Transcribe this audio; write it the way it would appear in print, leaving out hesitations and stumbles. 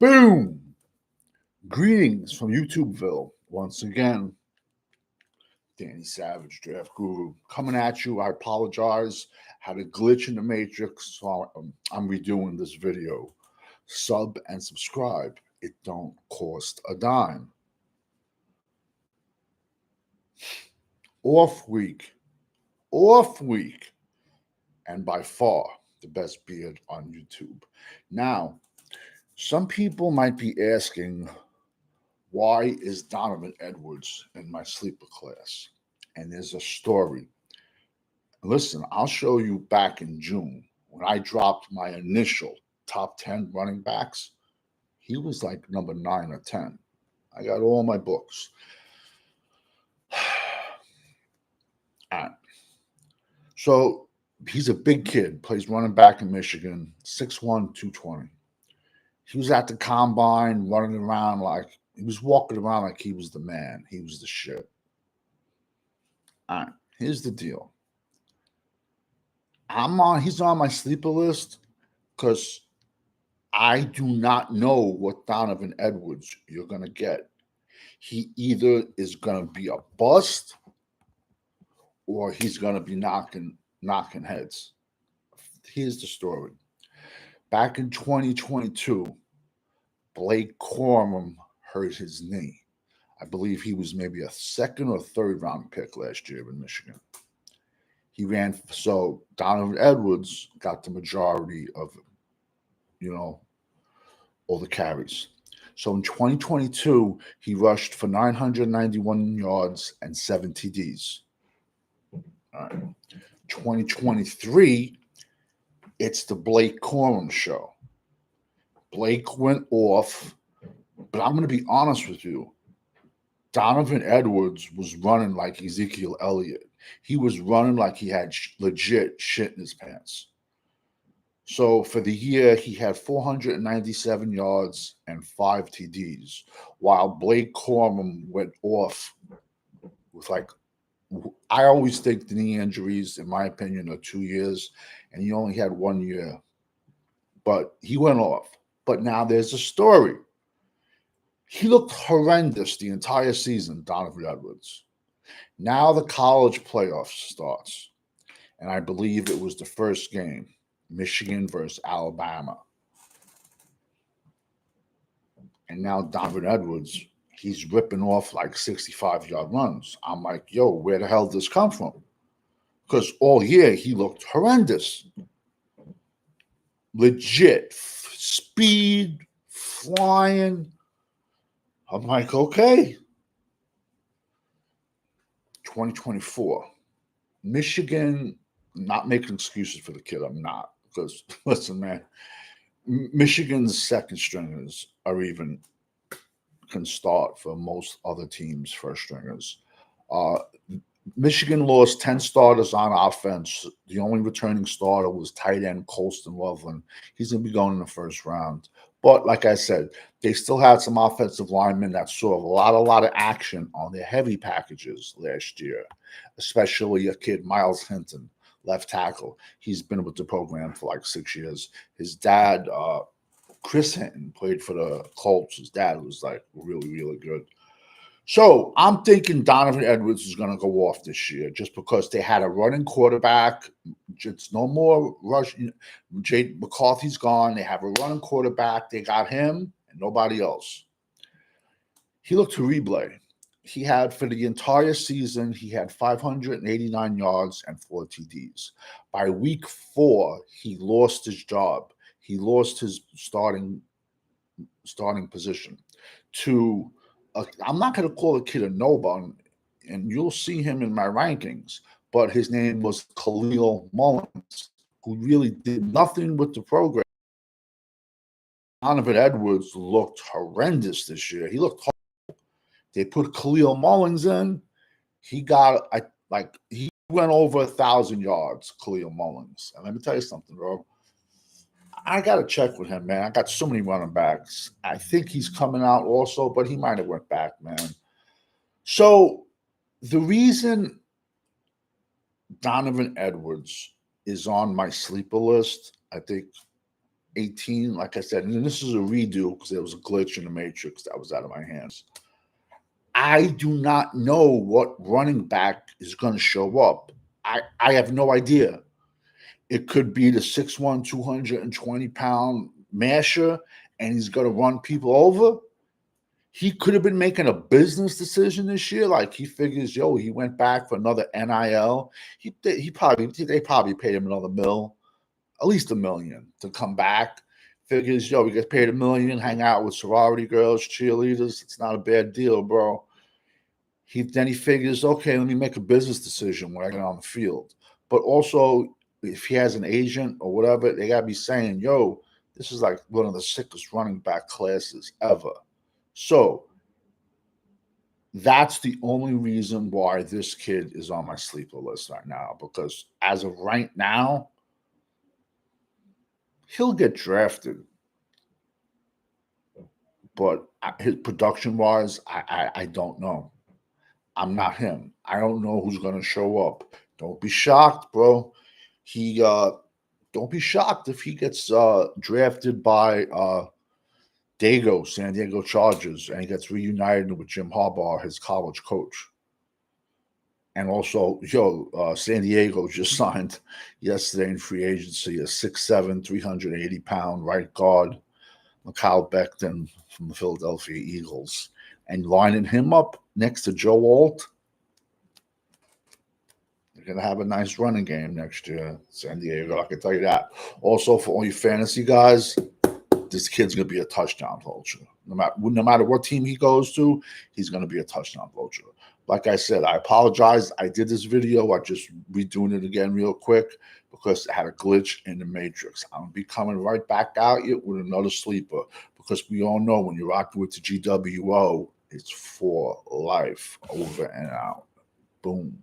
Boom! Greetings from YouTubeville. Once again, Danny Savage, Draft Guru, coming at you. I apologize. Had a glitch in the matrix, so I'm redoing this video. Sub and subscribe. It don't cost a dime. Off week, and by far the best beard on YouTube. Now, some people might be asking, why is Donovan Edwards in my sleeper class? And there's a story. Listen, I'll show you back in June when I dropped my initial top 10 running backs. He was like number 9 or 10. I got all my books. All right. So he's a big kid, plays running back in Michigan, 6'1", 220. He was at the combine running around like he was walking around like he was the man. He was the shit. All right, here's the deal. He's on my sleeper list because I do not know what Donovan Edwards you're gonna get. He either is gonna be a bust or he's gonna be knocking heads. Here's the story. Back in 2022, Blake Corum hurt his knee. I believe he was maybe a second or third round pick last year in Michigan. He ran, so Donovan Edwards got the majority of, all the carries. So in 2022, he rushed for 991 yards and 7 TDs. All right. 2023, it's the Blake Corum show. Blake went off, but I'm going to be honest with you. Donovan Edwards was running like Ezekiel Elliott. He was running like he had legit shit in his pants. So for the year, he had 497 yards and 5 TDs, while Blake Corum went off with I always think the knee injuries, in my opinion, are 2 years, and he only had 1 year. But he went off. But now there's a story. He looked horrendous the entire season, Donovan Edwards. Now the college playoffs starts, and I believe it was the first game, Michigan versus Alabama. And now Donovan Edwards, he's ripping off like 65-yard runs. I'm like, yo, where the hell did this come from? Because all year he looked horrendous. Legit speed, flying. I'm like, okay. 2024. Michigan, not making excuses for the kid. I'm not. Because, listen, man, Michigan's second stringers can start for most other teams' first stringers. Michigan lost 10 starters on offense. The only returning starter was tight end Colston Loveland. He's going to be going in the first round. But like I said, they still had some offensive linemen that saw a lot of action on their heavy packages last year, especially a kid, Miles Hinton, left tackle. He's been with the program for like 6 years. His dad, Chris Hinton, played for the Colts. His dad was like really, really good. So I'm thinking Donovan Edwards is going to go off this year just because they had a running quarterback. It's no more rush. Jay McCarthy's gone. They have a running quarterback. They got him and nobody else. He looked terrible. He had, for the entire season, he had 589 yards and 4 TDs. By week 4, he lost his job. He lost his starting position to I'm not going to call the kid a no-bun, and you'll see him in my rankings, but his name was Khalil Mullins, who really did nothing with the program. Donovan Edwards looked horrendous this year. He looked horrible. They put Khalil Mullins in. He went over 1,000 yards, Khalil Mullins. And let me tell you something, bro. I got to check with him, man. I got so many running backs. I think he's coming out also, but he might have went back, man. So the reason Donovan Edwards is on my sleeper list, I think 18, like I said, and this is a redo because there was a glitch in the matrix that was out of my hands. I do not know what running back is going to show up. I have no idea. It could be the 6'1", 220-pound masher, and he's going to run people over. He could have been making a business decision this year. Like he figures, yo, he went back for another NIL. They probably paid him another mil, at least $1 million to come back. Figures, yo, we get paid $1 million, hang out with sorority girls, cheerleaders. It's not a bad deal, bro. Then he figures, okay, let me make a business decision when I get on the field. But also, if he has an agent or whatever, they gotta be saying, yo, this is like one of the sickest running back classes ever. So that's the only reason why this kid is on my sleeper list right now. Because as of right now, he'll get drafted. But his production wise, I don't know. I'm not him. I don't know who's going to show up. Don't be shocked, bro. Don't be shocked if he gets drafted by San Diego Chargers, and he gets reunited with Jim Harbaugh, his college coach. And also, San Diego just signed yesterday in free agency a 6'7", 380-pound right guard, Mikal Becton from the Philadelphia Eagles. And lining him up next to Joe Alt, they're going to have a nice running game next year, San Diego. I can tell you that. Also, for all you fantasy guys, this kid's going to be a touchdown vulture. No matter what team he goes to, he's going to be a touchdown vulture. Like I said, I apologize. I did this video. I just redoing it again real quick because it had a glitch in the matrix. I'm going to be coming right back out here with another sleeper because we all know when you're rocking with the GWO, it's for life, over and out. Boom.